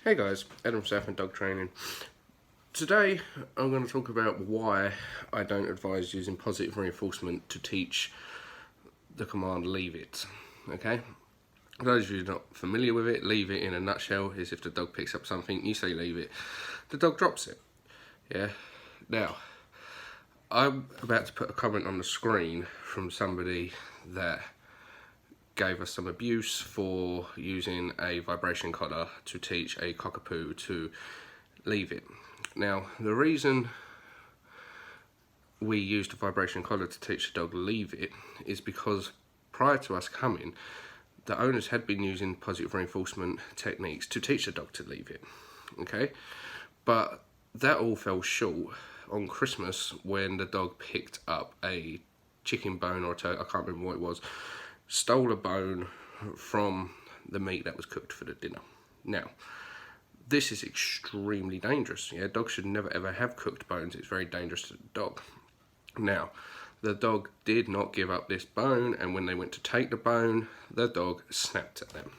Hey guys, Adam from Dog Training. Today I'm going to talk about why I don't advise using positive reinforcement to teach the command leave it. Okay? For those of you who are not familiar with it, leave it in a nutshell is if the dog picks up something, you say leave it, the dog drops it. Yeah? Now, I'm about to put a comment on the screen from somebody that gave us some abuse for using a vibration collar to teach a cockapoo to leave it. Now, the reason we used a vibration collar to teach the dog to leave it is because prior to us coming, the owners had been using positive reinforcement techniques to teach the dog to leave it. Okay, but that all fell short on Christmas when the dog picked up a chicken bone or a turkey, I can't remember what it was, stole a bone from the meat that was cooked for the dinner. Now, this is extremely dangerous. Yeah, dogs should never ever have cooked bones. It's very dangerous to the dog. Now, the dog did not give up this bone, and when they went to take the bone, the dog snapped at them.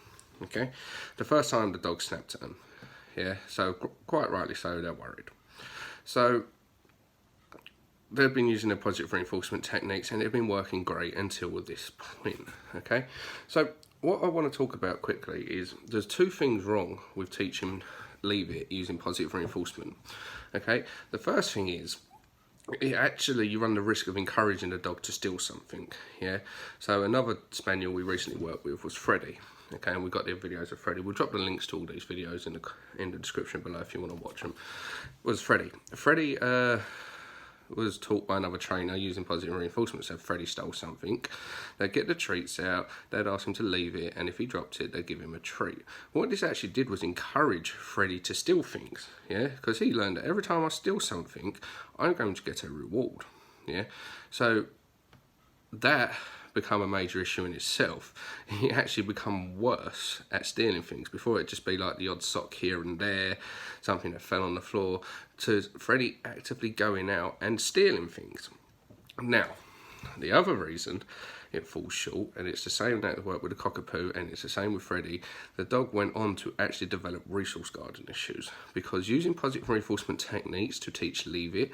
Okay, the first time the dog snapped at them. Yeah, so quite rightly so, they're worried. So they've been using the positive reinforcement techniques and they've been working great until this point. Okay, so what I want to talk about quickly is there's two things wrong with teaching leave it using positive reinforcement. Okay, the first thing is you run the risk of encouraging the dog to steal something. Yeah, so another spaniel we recently worked with was Freddie. Okay, and we got the videos of Freddie. We'll drop the links to all these videos in the description below if you want to watch them. It was Freddie. Freddie was taught by another trainer using positive reinforcement. So Freddie stole something, they'd get the treats out, they'd ask him to leave it, and if he dropped it, they'd give him a treat. What this actually did was encourage Freddie to steal things, yeah, because he learned that every time I steal something, I'm going to get a reward, yeah. So that become a major issue in itself. He actually become worse at stealing things. Before it'd just be like the odd sock here and there, something that fell on the floor, to Freddie actively going out and stealing things. Now, the other reason it falls short, and it's the same that worked with the cockapoo, and it's the same with Freddie, the dog went on to actually develop resource guarding issues, because using positive reinforcement techniques to teach leave it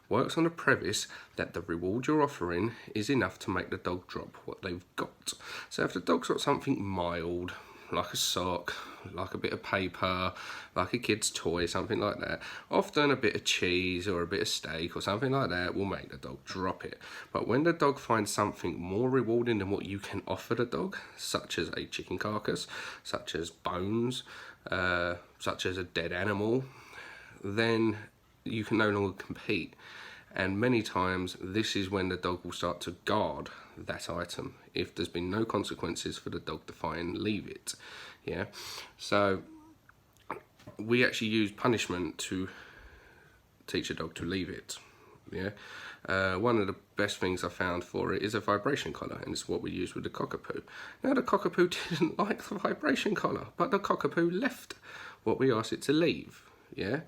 works on the premise that the reward you're offering is enough to make the dog drop what they've got. So if the dog's got something mild, like a sock, like a bit of paper, like a kid's toy, something like that, often a bit of cheese or a bit of steak or something like that will make the dog drop it. But when the dog finds something more rewarding than what you can offer the dog, such as a chicken carcass, such as bones, such as a dead animal, then you can no longer compete. And many times this is when the dog will start to guard that item if there's been no consequences for the dog to find leave it. Yeah, so we actually use punishment to teach a dog to leave it. Yeah, one of the best things I found for it is a vibration collar, and it's what we use with the cockapoo. Now, the cockapoo didn't like the vibration collar, but the cockapoo left what we asked it to leave. Yeah,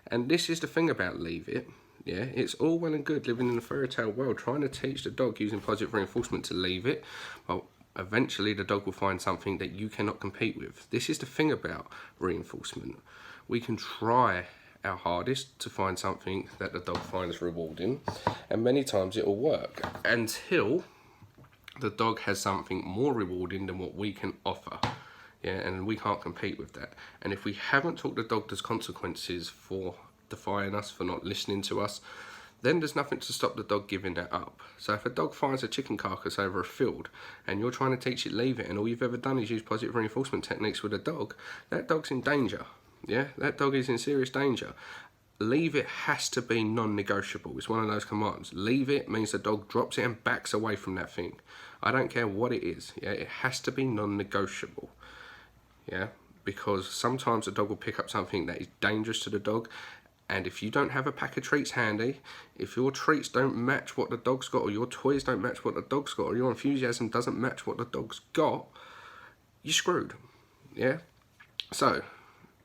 and this is the thing about leave it. Yeah, it's all well and good living in a fairy tale world trying to teach the dog using positive reinforcement to leave it. Well, eventually the dog will find something that you cannot compete with. This is the thing about reinforcement. We can try our hardest to find something that the dog finds rewarding, and many times it will work until the dog has something more rewarding than what we can offer. Yeah, and we can't compete with that. And if we haven't taught the dog there's consequences for defying us, for not listening to us, then there's nothing to stop the dog giving that up. So if a dog finds a chicken carcass over a field and you're trying to teach it leave it, and all you've ever done is use positive reinforcement techniques with a dog, that dog's in danger. Yeah, that dog is in serious danger. Leave it has to be non-negotiable. It's one of those commands. Leave it means the dog drops it and backs away from that thing. I don't care what it is. Yeah, it has to be non-negotiable. Yeah, because sometimes the dog will pick up something that is dangerous to the dog, and if you don't have a pack of treats handy, if your treats don't match what the dog's got, or your toys don't match what the dog's got, or your enthusiasm doesn't match what the dog's got, you're screwed. Yeah, so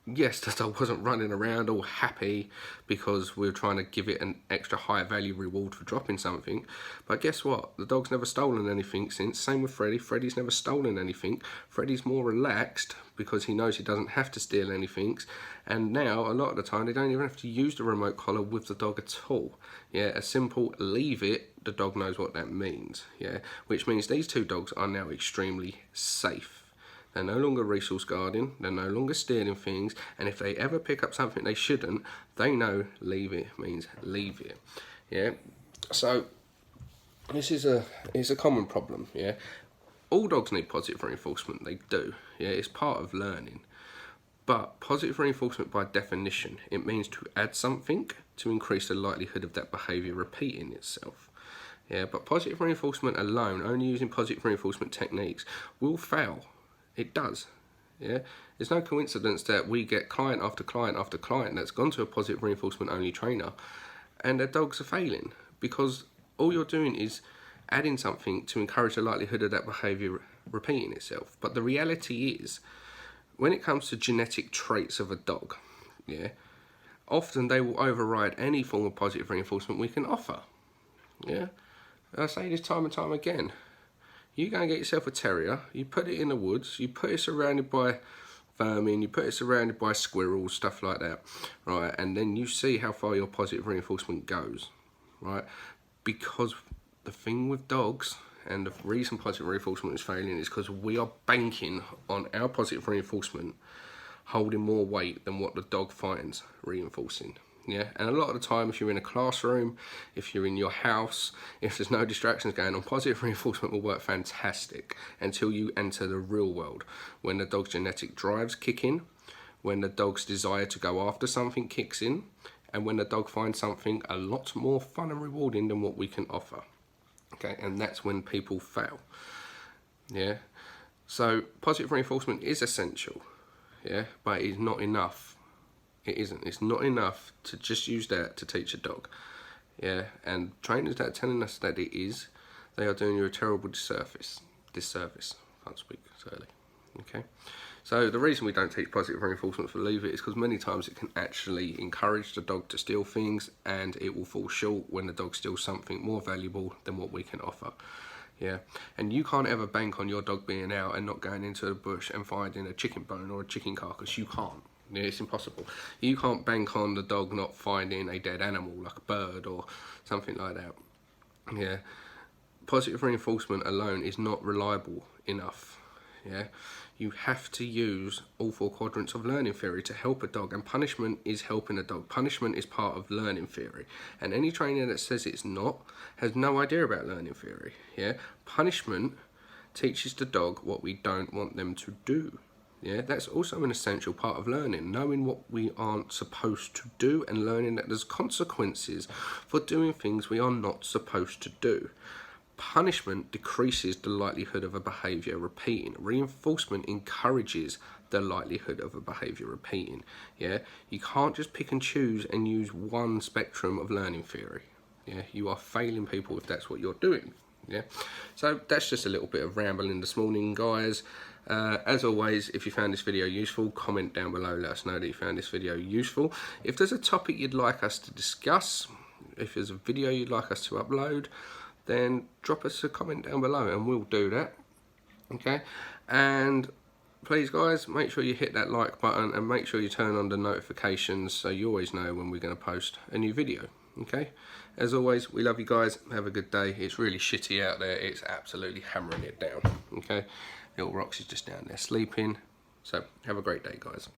yes, the dog wasn't running around all happy because we were trying to give it an extra high value reward for dropping something. But guess what? The dog's never stolen anything since. Same with Freddie. Freddie's never stolen anything. Freddie's more relaxed because he knows he doesn't have to steal anything. And now, a lot of the time, they don't even have to use the remote collar with the dog at all. Yeah, a simple leave it, the dog knows what that means. Yeah, which means these two dogs are now extremely safe. They're no longer resource guarding, they're no longer stealing things, and if they ever pick up something they shouldn't, they know leave it means leave it. Yeah, so this is a common problem. Yeah, all dogs need positive reinforcement, they do. Yeah, it's part of learning. But positive reinforcement by definition, it means to add something to increase the likelihood of that behaviour repeating itself. Yeah, but positive reinforcement alone, only using positive reinforcement techniques, will fail. It does. Yeah, it's no coincidence that we get client after client after client that's gone to a positive reinforcement only trainer and their dogs are failing because all you're doing is adding something to encourage the likelihood of that behaviour repeating itself. But the reality is, when it comes to genetic traits of a dog, yeah, often they will override any form of positive reinforcement we can offer. Yeah, I say this time and time again. You go and get yourself a terrier, you put it in the woods, you put it surrounded by vermin, you put it surrounded by squirrels, stuff like that, right? And then you see how far your positive reinforcement goes, right? Because the thing with dogs, and the reason positive reinforcement is failing, is because we are banking on our positive reinforcement holding more weight than what the dog finds reinforcing. Yeah, and a lot of the time, if you're in a classroom, if you're in your house, if there's no distractions going on, positive reinforcement will work fantastic until you enter the real world, when the dog's genetic drives kick in, when the dog's desire to go after something kicks in, and when the dog finds something a lot more fun and rewarding than what we can offer. Okay, and that's when people fail. Yeah, so positive reinforcement is essential, yeah, but it's not enough. It isn't. It's not enough to just use that to teach a dog. Yeah, and trainers that are telling us that it is, they are doing you a terrible disservice. Can't speak early. Okay, so the reason we don't teach positive reinforcement for leave it is because many times it can actually encourage the dog to steal things, and it will fall short when the dog steals something more valuable than what we can offer. Yeah, and you can't ever bank on your dog being out and not going into the bush and finding a chicken bone or a chicken carcass. You can't. Yeah, it's impossible. You can't bank on the dog not finding a dead animal like a bird or something like that. Yeah, positive reinforcement alone is not reliable enough. Yeah, you have to use all four quadrants of learning theory to help a dog, and punishment is helping a dog. Punishment is part of learning theory, and any trainer that says it's not has no idea about learning theory. Yeah, punishment teaches the dog what we don't want them to do. Yeah, that's also an essential part of learning, knowing what we aren't supposed to do and learning that there's consequences for doing things we are not supposed to do. Punishment decreases the likelihood of a behaviour repeating. Reinforcement encourages the likelihood of a behaviour repeating. Yeah, you can't just pick and choose and use one spectrum of learning theory. Yeah, you are failing people if that's what you're doing. Yeah, so that's just a little bit of rambling this morning, guys. As always, if you found this video useful, comment down below, let us know that you found this video useful. If there's a topic you'd like us to discuss, if there's a video you'd like us to upload, then drop us a comment down below and we'll do that. Okay, and please guys, make sure you hit that like button and make sure you turn on the notifications so you always know when we're going to post a new video. Okay, as always, we love you guys. Have a good day. It's really shitty out there. It's absolutely hammering it down. Okay, little Roxy's just down there sleeping. So have a great day, guys.